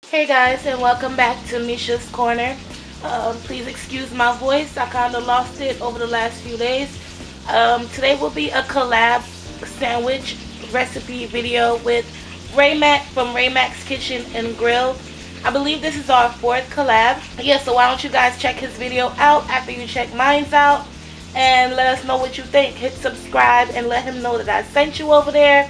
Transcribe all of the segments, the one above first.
Hey guys, and welcome back to Mesha's Corner. Please excuse my voice. I kind of lost it over the last few days. Today will be a collab sandwich recipe video with Ray Mack from Ray Mack's Kitchen and Grill. I believe this is our 4th collab. Yeah, so why don't you guys check his video out after you check mine out and let us know what you think. Hit subscribe and let him know that I sent you over there.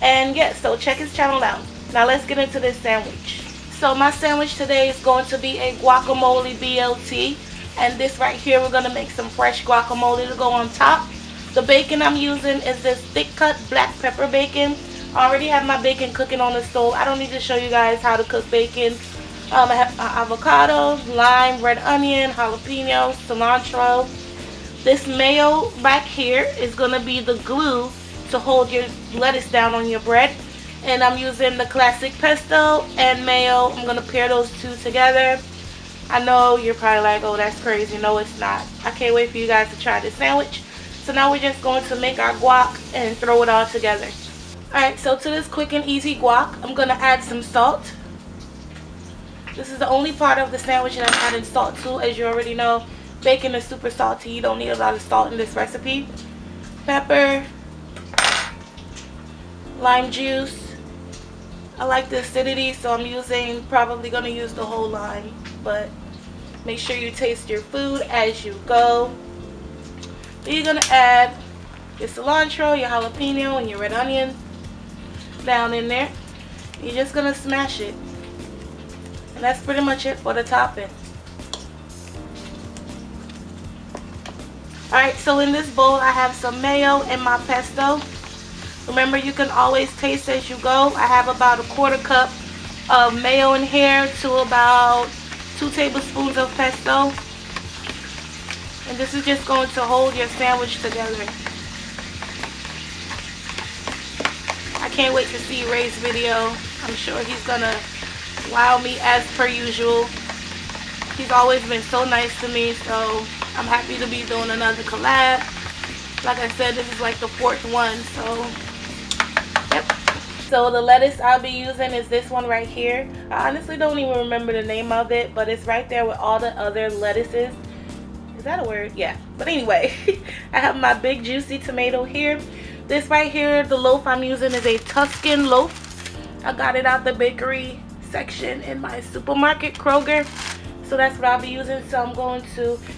And yeah, so check his channel out. Now let's get into this sandwich. So my sandwich today is going to be a guacamole BLT, and this right here we're going to make some fresh guacamole to go on top. The bacon I'm using is this thick cut black pepper bacon. I already have my bacon cooking on the stove. I don't need to show you guys how to cook bacon. I have avocado, lime, red onion, jalapeno, cilantro. This mayo back here is going to be the glue to hold your lettuce down on your bread. And I'm using the classic pesto and mayo. I'm going to pair those two together. I know you're probably like, oh, that's crazy. No, it's not. I can't wait for you guys to try this sandwich. So now we're just going to make our guac and throw it all together. Alright, so to this quick and easy guac, I'm going to add some salt. This is the only part of the sandwich that I'm adding salt to. As you already know, bacon is super salty. You don't need a lot of salt in this recipe. Pepper. Lime juice. I like the acidity, so I'm probably going to use the whole lime. But make sure you taste your food as you go. Then you're going to add your cilantro, your jalapeno, and your red onion down in there. You're just going to smash it. And that's pretty much it for the topping. Alright, so in this bowl I have some mayo and my pesto. Remember, you can always taste as you go. I have about a 1/4 cup of mayo in here to about 2 tablespoons of pesto. And this is just going to hold your sandwich together. I can't wait to see Ray's video. I'm sure he's gonna wow me as per usual. He's always been so nice to me, so I'm happy to be doing another collab. Like I said, this is like the 4th one, so yep. So the lettuce I'll be using is this one right here. I honestly don't even remember the name of it, but it's right there with all the other lettuces. Is that a word? Yeah. But anyway, I have my big juicy tomato here. This right here, the loaf I'm using is a Tuscan loaf. I got it out the bakery section in my supermarket, Kroger. So that's what I'll be using. So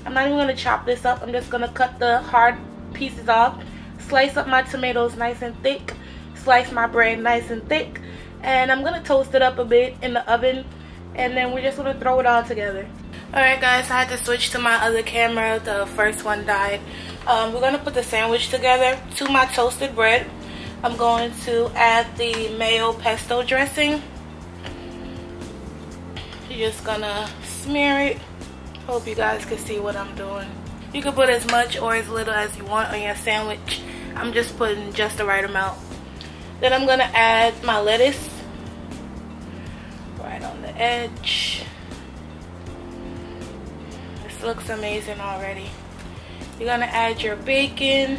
I'm not even going to chop this up. I'm just going to cut the hard pieces off. Slice up my tomatoes nice and thick. Slice my bread nice and thick. And I'm going to toast it up a bit in the oven. And then we're just going to throw it all together. Alright guys, I had to switch to my other camera. The first one died. We're going to put the sandwich together. To my toasted bread, I'm going to add the mayo pesto dressing. You're just going to smear it. Hope you guys can see what I'm doing. You can put as much or as little as you want on your sandwich. I'm just putting just the right amount. Then I'm going to add my lettuce right on the edge. This looks amazing already. You're going to add your bacon.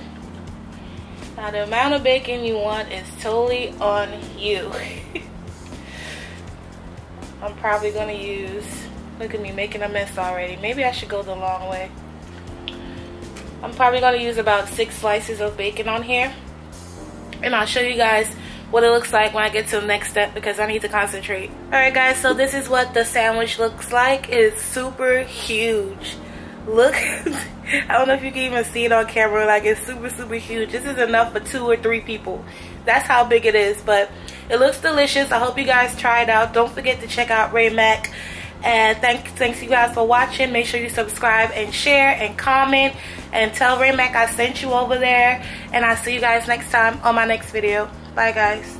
Now the amount of bacon you want is totally on you. I'm probably going to use, look at me making a mess already. Maybe I should go the long way. I'm probably going to use about 6 slices of bacon on here. And I'll show you guys what it looks like when I get to the next step because I need to concentrate. Alright guys, so this is what the sandwich looks like. It's super huge. Look, I don't know if you can even see it on camera. Like, it's super, super huge. This is enough for 2 or 3 people. That's how big it is. But it looks delicious. I hope you guys try it out. Don't forget to check out Ray Mack. And thanks you guys for watching. Make sure you subscribe and share and comment. And tell Ray Mack I sent you over there. And I'll see you guys next time on my next video. Bye guys.